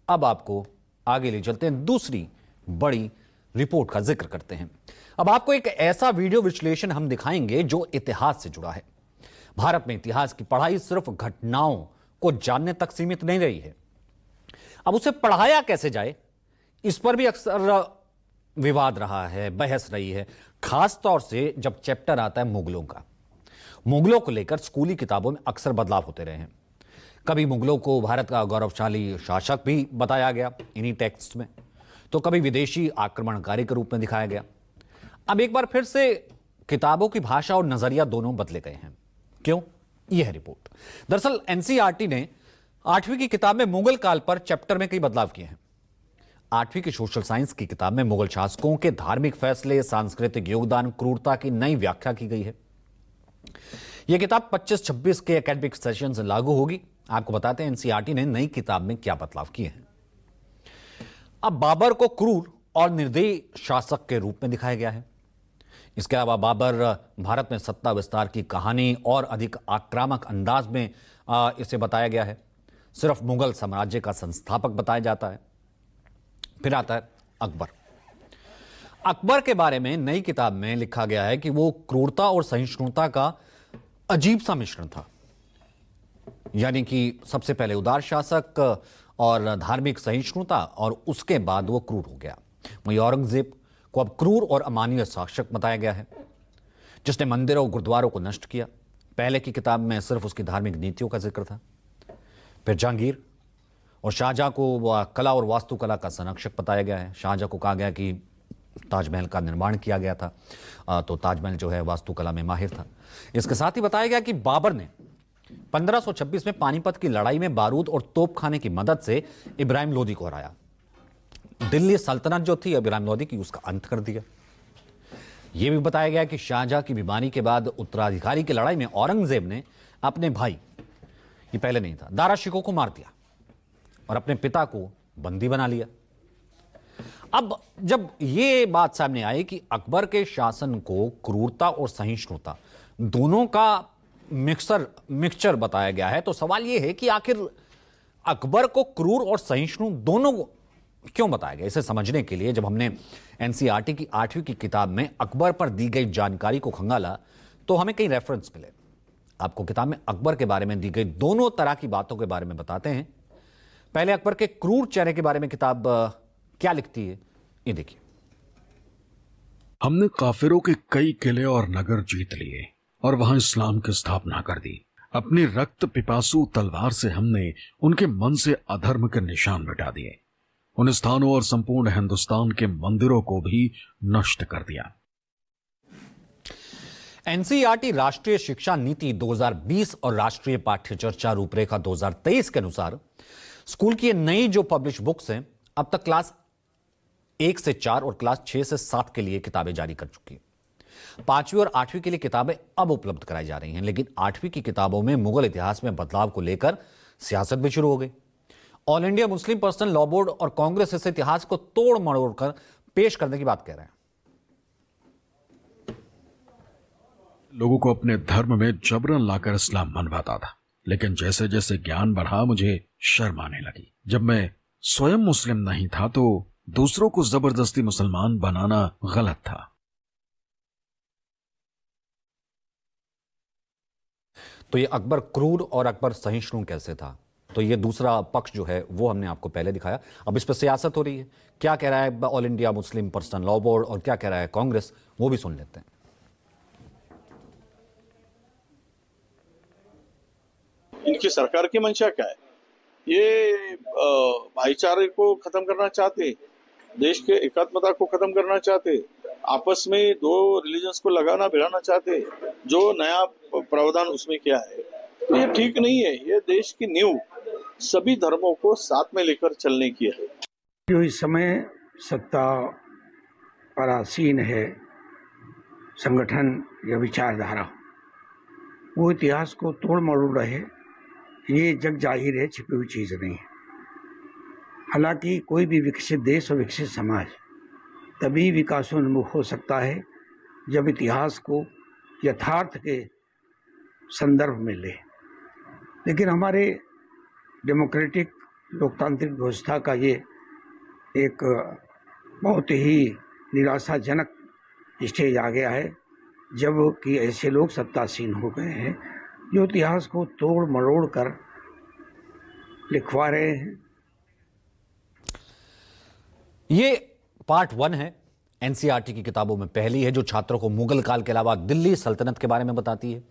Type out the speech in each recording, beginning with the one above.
अब आपको आगे ले चलते हैं, दूसरी बड़ी रिपोर्ट का जिक्र करते हैं। अब आपको एक ऐसा वीडियो विश्लेषण हम दिखाएंगे जो इतिहास से जुड़ा है। भारत में इतिहास की पढ़ाई सिर्फ घटनाओं को जानने तक सीमित नहीं रही है। अब उसे पढ़ाया कैसे जाए, इस पर भी अक्सर विवाद रहा है, बहस रही है, खास तौर से जब चैप्टर आता है मुगलों का। मुगलों को लेकर स्कूली किताबों में अक्सर बदलाव होते रहे हैं। कभी मुगलों को भारत का गौरवशाली शासक भी बताया गया इन्हीं टेक्स्ट में, तो कभी विदेशी आक्रमणकारी के रूप में दिखाया गया। अब एक बार फिर से किताबों की भाषा और नजरिया दोनों बदले गए हैं। क्यों? यह रिपोर्ट। दरअसल एनसीईआरटी ने 8वीं की किताब में मुगल काल पर चैप्टर में कई बदलाव किए हैं। 8वीं की सोशल साइंस की किताब में मुगल शासकों के धार्मिक फैसले, सांस्कृतिक योगदान, क्रूरता की नई व्याख्या की गई है। यह किताब 25-26 के एकेडमिक सेशन से लागू होगी। आपको बताते हैं एनसीईआरटी ने नई किताब में क्या बदलाव किए हैं। अब बाबर को क्रूर और निर्दयी शासक के रूप में दिखाया गया है। इसके अलावा बाबर भारत में सत्ता विस्तार की कहानी और अधिक आक्रामक अंदाज में इसे बताया गया है। सिर्फ मुगल साम्राज्य का संस्थापक बताया जाता है। फिर आता है अकबर। अकबर के बारे में नई किताब में लिखा गया है कि वो क्रूरता और सहिष्णुता का अजीब सा मिश्रण था। यानी कि सबसे पहले उदार शासक और धार्मिक सहिष्णुता, और उसके बाद वो क्रूर हो गया। वहीं औरंगजेब को अब क्रूर और अमानवीय शासक बताया गया है, जिसने मंदिरों और गुरुद्वारों को नष्ट किया। पहले की किताब में सिर्फ उसकी धार्मिक नीतियों का जिक्र था। फिर जहांगीर और शाहजहां को कला और वास्तुकला का संरक्षक बताया गया है। शाहजहां को कहा गया कि ताजमहल का निर्माण किया गया था, तो ताजमहल जो है वास्तुकला में माहिर था। इसके साथ ही बताया गया कि बाबर ने 1526 में पानीपत की लड़ाई में बारूद और तोपखाने की मदद से इब्राहिम लोदी को हराया। दिल्ली सल्तनत जो थी इब्राहिम लोदी की, उसका अंत कर दिया। यह भी बताया गया कि शाहजहां की बीमारी के बाद उत्तराधिकारी की लड़ाई में औरंगजेब ने अपने भाई, ये पहले नहीं था, दारा शिकोह को मार दिया और अपने पिता को बंदी बना लिया। अब जब यह बात सामने आई कि अकबर के शासन को क्रूरता और सहिष्णुता दोनों का मिक्सचर बताया गया है, तो सवाल यह है कि आखिर अकबर को क्रूर और सहिष्णु दोनों क्यों बताया गया। इसे समझने के लिए जब हमने एनसीईआरटी की 8वीं की किताब में अकबर पर दी गई जानकारी को खंगाला, तो हमें कई रेफरेंस मिले। आपको किताब में अकबर के बारे में दी गई दोनों तरह की बातों के बारे में बताते हैं। पहले अकबर के क्रूर चेहरे के बारे में किताब क्या लिखती है, ये देखिए। हमने काफिरों के कई किले और नगर जीत लिए और वहां इस्लाम की स्थापना कर दी। अपनी रक्त पिपासु तलवार से हमने उनके मन से अधर्म के निशान मिटा दिए। उन स्थानों और संपूर्ण हिंदुस्तान के मंदिरों को भी नष्ट कर दिया। एनसीईआरटी राष्ट्रीय शिक्षा नीति 2020 और राष्ट्रीय पाठ्य चर्चा रूपरेखा 2023 के अनुसार स्कूल की नई जो पब्लिश बुक्स हैं, अब तक क्लास 1 से 4 और क्लास 6 से 7 के लिए किताबें जारी कर चुकी है। 5वीं और 8वीं के लिए किताबें अब उपलब्ध कराई जा रही हैं, लेकिन 8वीं की किताबों में मुगल इतिहास में बदलाव को लेकर सियासत भी शुरू हो गई। All India Muslim personal law board और कांग्रेस इस इतिहास को तोड़ मरोड़ कर पेश करने की बात कह रहे हैं। लोगों को अपने धर्म में जबरन लाकर इस्लाम मनवाता था, लेकिन जैसे जैसे ज्ञान बढ़ा मुझे शर्म आने लगी। जब मैं स्वयं मुस्लिम नहीं था तो दूसरों को जबरदस्ती मुसलमान बनाना गलत था। तो ये अकबर क्रूर और अकबर सहिष्णु कैसे था, तो ये दूसरा पक्ष जो है वो हमने आपको पहले दिखाया। अब इस पर सियासत हो रही है। क्या कह रहा है all India Muslim personal law board और क्या कह रहा है कांग्रेस, वो भी सुन लेते हैं। इनकी सरकार की मंशा क्या है? ये भाईचारे को खत्म करना चाहते, देश के एकात्मता को खत्म करना चाहते, आपस में दो रिलीजन्स को लगाना भिड़ाना चाहते। जो नया प्रावधान उसमें क्या है, तो ये ठीक नहीं है। ये देश की नींव सभी धर्मों को साथ में लेकर चलने की है। जो इस समय सत्ता पर आसीन है संगठन या विचारधारा, वो इतिहास को तोड़ मरोड़ रहे, ये जग जाहिर है, छिपी हुई चीज नहीं है। हालांकि कोई भी विकसित देश और विकसित समाज तभी विकासोन्मुख हो सकता है जब इतिहास को यथार्थ के संदर्भ में ले। लेकिन हमारे डेमोक्रेटिक लोकतांत्रिक व्यवस्था का ये एक बहुत ही निराशाजनक स्टेज आ गया है, जब कि ऐसे लोग सत्तासीन हो गए हैं जो इतिहास को तोड़ मरोड़ कर लिखवा रहे हैं। ये पार्ट 1 है, एनसीईआरटी की किताबों में पहली है, जो छात्रों को मुगल काल के अलावा दिल्ली सल्तनत के बारे में बताती है।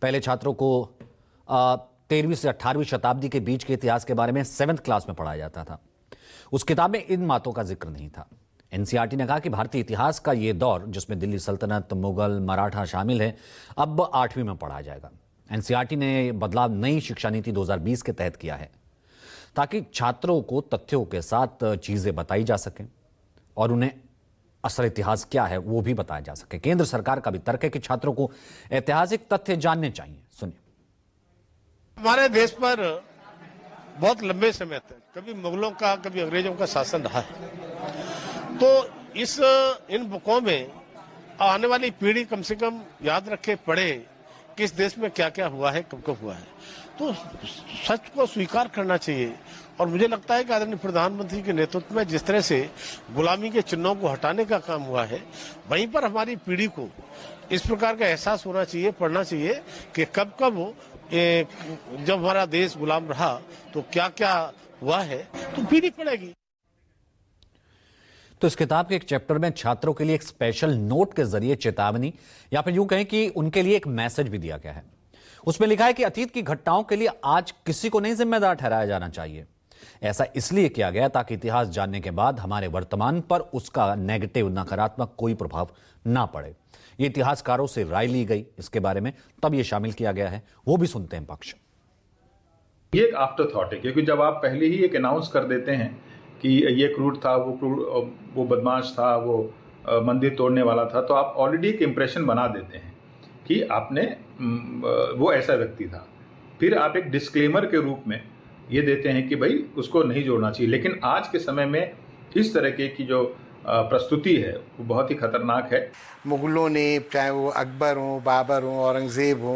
पहले छात्रों को 13वीं से 18वीं शताब्दी के बीच के इतिहास के बारे में 7th क्लास में पढ़ाया जाता था। उस किताब में इन बातों का जिक्र नहीं था। एनसीईआरटी ने कहा कि भारतीय इतिहास का यह दौर, जिसमें दिल्ली सल्तनत, मुगल, मराठा शामिल है, अब 8वीं में पढ़ाया जाएगा। एनसीईआरटी ने बदलाव नई शिक्षा नीति 2020 के तहत किया है, ताकि छात्रों को तथ्यों के साथ चीजें बताई जा सकें और उन्हें असल इतिहास क्या है वो भी बताया जा सके। केंद्र सरकार का भी तर्क है कि छात्रों को ऐतिहासिक तथ्य जानने चाहिए। सुनिए। हमारे देश पर बहुत लंबे समय तक कभी मुगलों का कभी अंग्रेजों का शासन रहा है, तो इन बुकों में आने वाली पीढ़ी कम से कम याद रखे, पढ़े किस देश में क्या क्या हुआ है, कब कब हुआ है। तो सच को स्वीकार करना चाहिए। और मुझे लगता है कि आदरणीय प्रधानमंत्री के नेतृत्व में जिस तरह से गुलामी के चिन्हों को हटाने का काम हुआ है, वहीं पर हमारी पीढ़ी को इस प्रकार का एहसास होना चाहिए, पढ़ना चाहिए कि कब कब जब हमारा देश गुलाम रहा तो क्या क्या हुआ है, तो पीढ़ी पढ़ेगी। तो इस किताब के एक चैप्टर में छात्रों के लिए एक स्पेशल नोट के जरिए चेतावनी, या फिर यूं कहें कि उनके लिए एक मैसेज भी दिया गया है। उसमें लिखा है कि अतीत की घटनाओं के लिए आज किसी को नहीं जिम्मेदार ठहराया जाना चाहिए। ऐसा इसलिए किया गया ताकि इतिहास जानने के बाद हमारे वर्तमान पर उसका नेगेटिव, नकारात्मक कोई प्रभाव ना पड़े। ये इतिहासकारों से राय ली गई इसके बारे में, तब ये शामिल किया गया है। वो भी सुनते हैं पक्ष। ये एक आफ्टर थॉट है, क्योंकि जब आप पहले ही एक अनाउंस कर देते हैं कि ये क्रूड था, वो बदमाश था, वो मंदिर तोड़ने वाला था, तो आप ऑलरेडी एक इम्प्रेशन बना देते हैं कि आपने वो ऐसा व्यक्ति था। फिर आप एक डिस्क्लेमर के रूप में ये देते हैं कि भाई उसको नहीं जोड़ना चाहिए। लेकिन आज के समय में इस तरह की जो प्रस्तुति है वो बहुत ही खतरनाक है। मुगलों ने, चाहे वो अकबर हो, बाबर हो, औरंगज़ेब हो,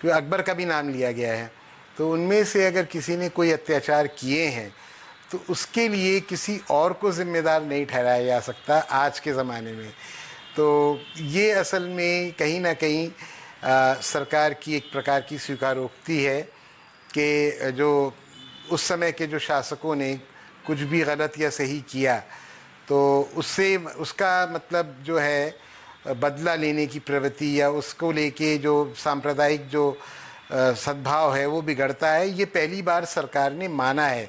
क्योंकि अकबर का भी नाम लिया गया है, तो उनमें से अगर किसी ने कोई अत्याचार किए हैं तो उसके लिए किसी और को जिम्मेदार नहीं ठहराया जा सकता आज के ज़माने में। तो ये असल में कहीं ना कहीं सरकार की एक प्रकार की स्वीकारोक्ति है कि जो उस समय के जो शासकों ने कुछ भी गलत या सही किया, तो उससे उसका मतलब जो है बदला लेने की प्रवृत्ति या उसको लेके जो सांप्रदायिक जो सद्भाव है वो बिगड़ता है। ये पहली बार सरकार ने माना है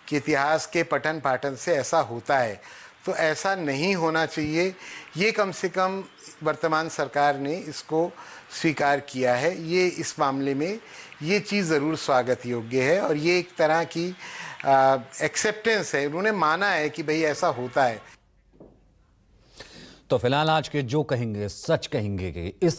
कि इतिहास के पठन पाठन से ऐसा होता है, तो ऐसा नहीं होना चाहिए। ये कम से कम वर्तमान सरकार ने इसको स्वीकार किया है। ये इस मामले में ये चीज़ ज़रूर स्वागत योग्य है और ये एक तरह की एक्सेप्टेंस है। उन्होंने माना है कि भाई ऐसा होता है। तो फिलहाल आज के जो कहेंगे सच कहेंगे कि इस